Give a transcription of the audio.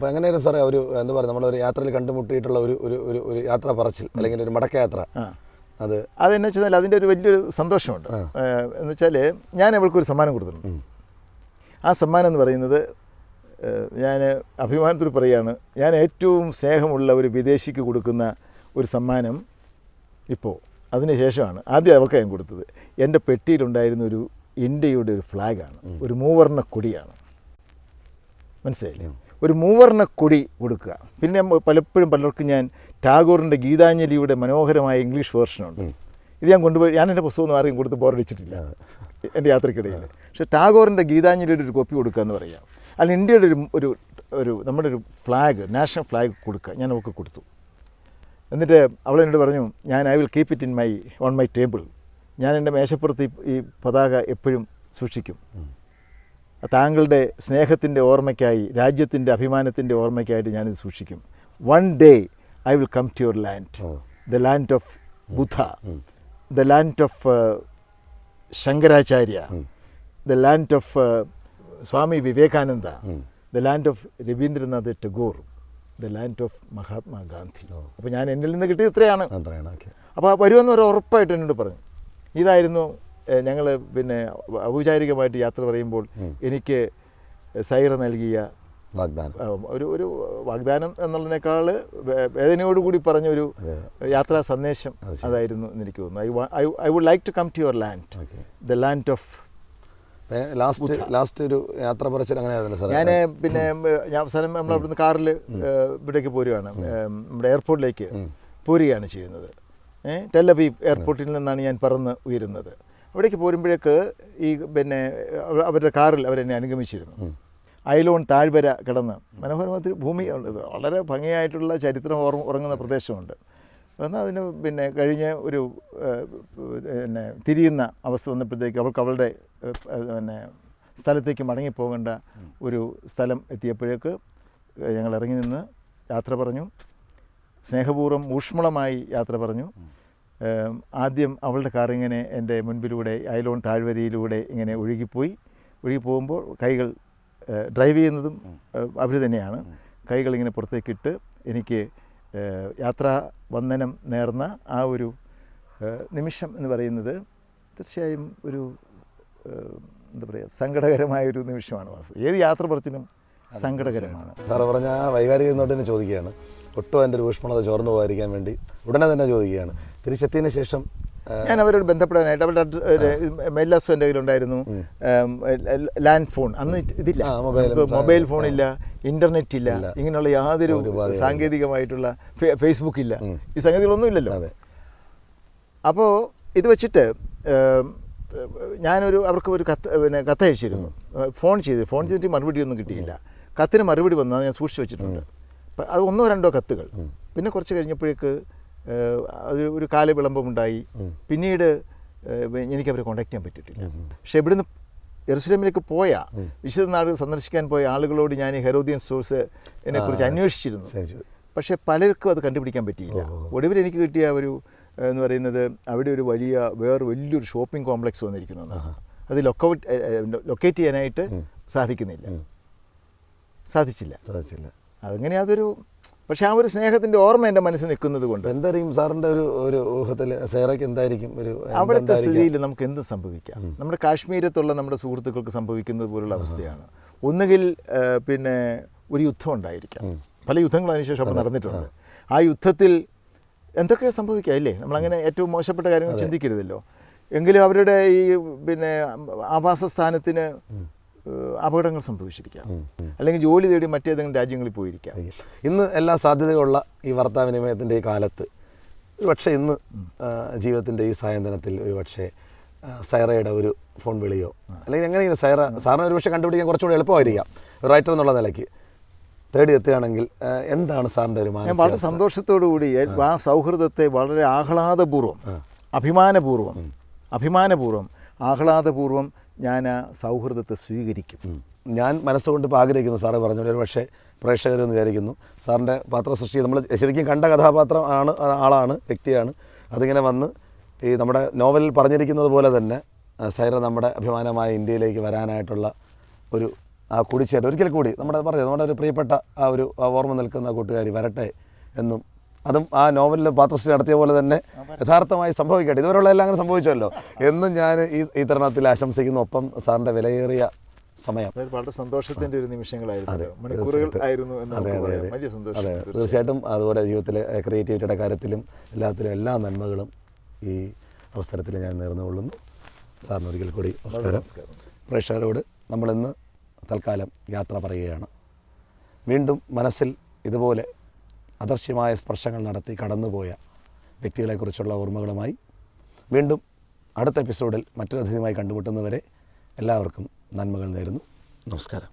അപ്പോൾ എങ്ങനെയായിരുന്നു സാറേ ഒരു എന്താ പറയുക നമ്മളൊരു യാത്രയിൽ കണ്ടുമുട്ടിയിട്ടുള്ള ഒരു ഒരു ഒരു ഒരു യാത്ര പറച്ചിൽ അല്ലെങ്കിൽ ഒരു മടക്കയാത്ര? അതെന്നു വെച്ചാൽ അതിൻ്റെ ഒരു വലിയൊരു സന്തോഷമുണ്ട്. എന്ന് വെച്ചാൽ ഞാൻ അവൾക്കൊരു സമ്മാനം കൊടുത്തിട്ടുണ്ട്. ആ സമ്മാനം എന്ന് പറയുന്നത് ഞാൻ അഭിമാനത്തിൽ പറയുകയാണ്, ഞാൻ ഏറ്റവും സ്നേഹമുള്ള ഒരു വിദേശിക്ക് കൊടുക്കുന്ന ഒരു സമ്മാനം ഇപ്പോൾ അതിന് ശേഷമാണ് ആദ്യം അവൾക്ക് ഞാൻ കൊടുത്തത്. എൻ്റെ പെട്ടിയിലുണ്ടായിരുന്ന ഒരു ഇന്ത്യയുടെ ഒരു ഫ്ലാഗാണ്, ഒരു മൂവർണ്ണ കൊടിയാണ്. മനസ്സിലായില്ലേ? ഒരു മൂവർണ്ണ കൊടി കൊടുക്കുക. പിന്നെ പലപ്പോഴും പലർക്കും ഞാൻ ടാഗോറിൻ്റെ ഗീതാഞ്ജലിയുടെ മനോഹരമായ ഇംഗ്ലീഷ് വേർഷനുണ്ട്. ഇത് ഞാൻ കൊണ്ടുപോയി, ഞാൻ എൻ്റെ പുസ്തകമൊന്നും ആരെയും കൊടുത്ത് ബോറടിച്ചിട്ടില്ല എൻ്റെ യാത്രക്കിടയിൽ. പക്ഷേ ടാഗോറിൻ്റെ ഗീതാഞ്ജലിയുടെ ഒരു കോപ്പി കൊടുക്കുക എന്ന് പറയാം. അല്ലെങ്കിൽ ഇന്ത്യയുടെ ഒരു ഒരു നമ്മുടെ ഒരു ഫ്ലാഗ്, നാഷണൽ ഫ്ലാഗ് കൊടുക്കുക. ഞാൻ അവൾക്ക് കൊടുത്തു. എന്നിട്ട് അവളെന്നോട് പറഞ്ഞു, I will keep it on my table. ഞാൻ എൻ്റെ മേശപ്പുറത്ത് ഈ പതാക എപ്പോഴും സൂക്ഷിക്കും. താങ്കളുടെ സ്നേഹത്തിൻ്റെ ഓർമ്മയ്ക്കായി, രാജ്യത്തിൻ്റെ അഭിമാനത്തിൻ്റെ ഓർമ്മയ്ക്കായിട്ട് ഞാനിത് സൂക്ഷിക്കും. One day I will come to your land, the land of Buddha, the land of Shankaracharya, the land of Swami Vivekananda, the land of Rabindranath Tagore, the land of Mahatma Gandhi. അപ്പോൾ ഞാൻ എന്നിൽ നിന്ന് കിട്ടിയത് ഇത്രയാണ്. അപ്പോൾ വരുമെന്ന് ഒരു ഉറപ്പായിട്ട് എന്നോട് പറഞ്ഞു. ഇതായിരുന്നു ഞങ്ങൾ പിന്നെ ഔപചാരികമായിട്ട് യാത്ര പറയുമ്പോൾ എനിക്ക് സൈറ നൽകിയ ഒരു വാഗ്ദാനം എന്നുള്ളതിനേക്കാൾ വേദനയോടുകൂടി പറഞ്ഞൊരു യാത്രാ സന്ദേശം അതായിരുന്നു എന്ന് എനിക്ക് തോന്നുന്നു. I would like to come to your land, the land of. Last ഒരു യാത്ര പറച്ചിൽ അങ്ങനെ ഞാൻ പിന്നെ അവസാനം നമ്മൾ അവിടുന്ന് കാറിൽ ഇവിടേക്ക് പോരുകയാണ്, നമ്മുടെ എയർപോർട്ടിലേക്ക് പോരുകയാണ് ചെയ്യുന്നത്. ടെൽ-അവീവ് എയർപോർട്ടിൽ നിന്നാണ് ഞാൻ പറന്ന് ഉയരുന്നത്. അവിടേക്ക് പോരുമ്പോഴേക്ക് ഈ പിന്നെ അവരുടെ കാറിൽ അവരെന്നെ അനുഗമിച്ചിരുന്നു. അയലോൺ താഴ്വര കിടന്ന് മനോഹരമായ ഭൂമി, വളരെ ഭംഗിയായിട്ടുള്ള ചരിത്രം ഉറങ്ങുന്ന പ്രദേശമുണ്ട്. എന്നാൽ അതിന് പിന്നെ കഴിഞ്ഞ ഒരു പിന്നെ തിരിയുന്ന അവസ്ഥ വന്നപ്പോഴത്തേക്ക് അവൾക്ക് അവളുടെ പിന്നെ സ്ഥലത്തേക്ക് മടങ്ങിപ്പോകേണ്ട ഒരു സ്ഥലം എത്തിയപ്പോഴേക്ക് ഞങ്ങൾ ഇറങ്ങി നിന്ന് യാത്ര പറഞ്ഞു. സ്നേഹപൂർവ്വം ഊഷ്മളമായി യാത്ര പറഞ്ഞു. ആദ്യം അവളുടെ കാറിങ്ങനെ എൻ്റെ മുൻപിലൂടെ അയലോൺ താഴ്വരയിലൂടെ ഇങ്ങനെ ഒഴുകി പോകുമ്പോൾ കൈകൾ ഡ്രൈവ് ചെയ്യുന്നതും അവർ തന്നെയാണ്. കൈകളിങ്ങനെ പുറത്തേക്കിട്ട് എനിക്ക് യാത്രാ വന്ദനം നേർന്ന ആ ഒരു നിമിഷം എന്ന് പറയുന്നത് തീർച്ചയായും ഒരു എന്താ പറയുക, സങ്കടകരമായൊരു നിമിഷമാണ്. ഏത് യാത്ര പറച്ചിലും സങ്കടകരമാണ്. സാറ് പറഞ്ഞ ആ വൈകാരിക നോട്ട് തന്നെ ചോദിക്കുകയാണ്. ഒട്ടും എൻ്റെ ഒരു ഊഷ്മളത ചോർന്നു പോകാതിരിക്കാൻ വേണ്ടി ഉടനെ തന്നെ ചോദിക്കുകയാണ്. തിരിച്ചെത്തിയതിന് ശേഷം ഞാൻ അവരോട് ബന്ധപ്പെടാനായിട്ട് അവരുടെ മെയിലാസും എൻ്റെ കയ്യിലുണ്ടായിരുന്നു. ലാൻഡ് ഫോൺ അന്ന് ഇതില്ല, മൊബൈൽ ഫോണില്ല, ഇൻ്റർനെറ്റ് ഇല്ല, ഇങ്ങനെയുള്ള യാതൊരു സാങ്കേതികമായിട്ടുള്ള ഫേസ്ബുക്ക് ഇല്ല, ഈ സംഗതികളൊന്നും ഇല്ലല്ലോ. അപ്പോൾ ഇത് വെച്ചിട്ട് അവർക്ക് ഒരു കത്തയച്ചിരുന്നു. ഫോൺ ചെയ്തിട്ട് മറുപടിയൊന്നും കിട്ടിയില്ല. കത്തിന് മറുപടി വന്നാൽ ഞാൻ സൂക്ഷിച്ച് വെച്ചിട്ടുണ്ട്. അത് 1-2 കത്തുകൾ. പിന്നെ കുറച്ച് കഴിഞ്ഞപ്പോഴേക്ക് ഒരു കാലവിളംബമുണ്ടായി. പിന്നീട് എനിക്കവരെ കോൺടാക്ട് ചെയ്യാൻ പറ്റിയിട്ടില്ല. പക്ഷേ ഇവിടുന്ന് ജെറുസലേമിലേക്ക് വിശുദ്ധ നാട് സന്ദർശിക്കാൻ പോയ ആളുകളോട് ഞാൻ ഈ ഹെറോദിയൻ സോഴ്സിനെ കുറിച്ച് അന്വേഷിച്ചിരുന്നു. പക്ഷേ പലർക്കും അത് കണ്ടുപിടിക്കാൻ പറ്റിയില്ല. ഒടുവിൽ എനിക്ക് കിട്ടിയ ഒരു എന്ന് പറയുന്നത് അവിടെ ഒരു വലിയൊരു ഷോപ്പിംഗ് കോംപ്ലക്സ് വന്നിരിക്കുന്നു. അത് ലൊക്കേറ്റ് ചെയ്യാനായിട്ട് സാധിച്ചില്ല. അതങ്ങനെ അതൊരു, പക്ഷെ ആ ഒരു സ്നേഹത്തിൻ്റെ ഓർമ്മ എൻ്റെ മനസ്സിൽ നിൽക്കുന്നത് കൊണ്ട് എന്തായിരിക്കും സാറിൻ്റെ ഒരു ഊഹത്തിൽ സൈറയ്ക്ക് എന്തായിരിക്കും അവിടുത്തെ സ്ഥിതിയിൽ നമുക്ക് എന്തും സംഭവിക്കാം. നമ്മുടെ കാശ്മീരത്തുള്ള നമ്മുടെ സുഹൃത്തുക്കൾക്ക് സംഭവിക്കുന്നത് പോലുള്ള അവസ്ഥയാണ്. ഒന്നുകിൽ പിന്നെ ഒരു യുദ്ധം ഉണ്ടായിരിക്കാം. പല യുദ്ധങ്ങളും അതിനുശേഷം അവിടെ നടന്നിട്ടുണ്ട്. ആ യുദ്ധത്തിൽ എന്തൊക്കെയാണ് സംഭവിക്കുക അല്ലേ? നമ്മളങ്ങനെ ഏറ്റവും മോശപ്പെട്ട കാര്യങ്ങൾ ചിന്തിക്കരുതല്ലോ. എങ്കിലും അവരുടെ ഈ പിന്നെ ആവാസസ്ഥാനത്തിന് അപകടങ്ങൾ സംഭവിച്ചിരിക്കാം, അല്ലെങ്കിൽ ജോലി തേടി മറ്റേതെങ്കിലും രാജ്യങ്ങളിൽ പോയിരിക്കാം. ഇന്ന് എല്ലാ സാധ്യതയുള്ള ഈ വാർത്താവിനിമയത്തിൻ്റെ ഈ കാലത്ത് ഒരു പക്ഷേ ഇന്ന് ജീവിതത്തിൻ്റെ ഈ സായന്തനത്തിൽ ഒരു പക്ഷേ സൈറയുടെ ഒരു ഫോൺ വിളിയോ അല്ലെങ്കിൽ എങ്ങനെയെങ്കിലും സാറിന് ഒരു പക്ഷേ കണ്ടുപിടിക്കാൻ കുറച്ചുകൂടി എളുപ്പമായിരിക്കാം റൈറ്റർ എന്നുള്ള നിലയ്ക്ക് തേടി എത്തുകയാണെങ്കിൽ എന്താണ് സാറിൻ്റെ ഒരു ഞാൻ വളരെ സന്തോഷത്തോടു കൂടി ആ സൗഹൃദത്തെ വളരെ അഭിമാനപൂർവ്വം ആഹ്ലാദപൂർവ്വം ഞാൻ ആ സൗഹൃദത്തെ സ്വീകരിക്കും. ഞാൻ മനസ്സുകൊണ്ട് ഇപ്പോൾ ആഗ്രഹിക്കുന്നു, സാറ് പറഞ്ഞു ഒരു പക്ഷേ പ്രേക്ഷകരെന്ന് വിചാരിക്കുന്നു, സാറിൻ്റെ പാത്രസൃഷ്ടി നമ്മൾ ശരിക്കും കണ്ട കഥാപാത്രം ആളാണ്, വ്യക്തിയാണ്. അതിങ്ങനെ വന്ന് ഈ നമ്മുടെ നോവലിൽ പറഞ്ഞിരിക്കുന്നത് പോലെ തന്നെ സൈറ നമ്മുടെ അഭിമാനമായ ഇന്ത്യയിലേക്ക് വരാനായിട്ടുള്ള ഒരു ആ കൂടിച്ചേരൽ ഒരിക്കൽ കൂടി നമ്മുടെ ഒരു പ്രിയപ്പെട്ട ആ ഒരു ഓർമ്മ നിൽക്കുന്ന കൂട്ടുകാരി വരട്ടെ എന്നും, അതും ആ നോവലിൽ പാത്രശ്രീ നടത്തിയ പോലെ തന്നെ യഥാർത്ഥമായി സംഭവിക്കട്ടെ. ഇതുവരെയുള്ള എല്ലാം അങ്ങനെ സംഭവിച്ചല്ലോ എന്നും ഞാൻ ഈ തരുണത്തിൽ ആശംസിക്കുന്നു. ഒപ്പം സാറിൻ്റെ വിലയേറിയ സമയം വളരെ സന്തോഷത്തിൻ്റെ ഒരു നിമിഷങ്ങളായിരുന്നു, മണിക്കൂറുകൾ ആയിരുന്നു. അതെ അതെ അതെ വലിയ സന്തോഷം. അതെ തീർച്ചയായിട്ടും. അതുപോലെ ജീവിതത്തിലെ ക്രിയേറ്റിവിറ്റിയുടെ കാര്യത്തിലും എല്ലാത്തിലും എല്ലാ നന്മകളും ഈ അവസരത്തിൽ ഞാൻ നേർന്നുകൊള്ളുന്നു. സാറിന് ഒരിക്കൽ കൂടി നമസ്കാരം. പ്രേക്ഷകരോട് നമ്മളിന്ന് തൽക്കാലം യാത്ര പറയുകയാണ്. വീണ്ടും മനസ്സിൽ ഇതുപോലെ അദർശ്യമായ സ്പർശങ്ങൾ നടത്തി കടന്നുപോയ വ്യക്തികളെക്കുറിച്ചുള്ള ഓർമ്മകളുമായി വീണ്ടും അടുത്ത എപ്പിസോഡിൽ മറ്റൊരു അതിഥിയുമായി കണ്ടുമുട്ടുന്നവരെ എല്ലാവർക്കും നന്മകൾ നേരുന്നു. നമസ്കാരം.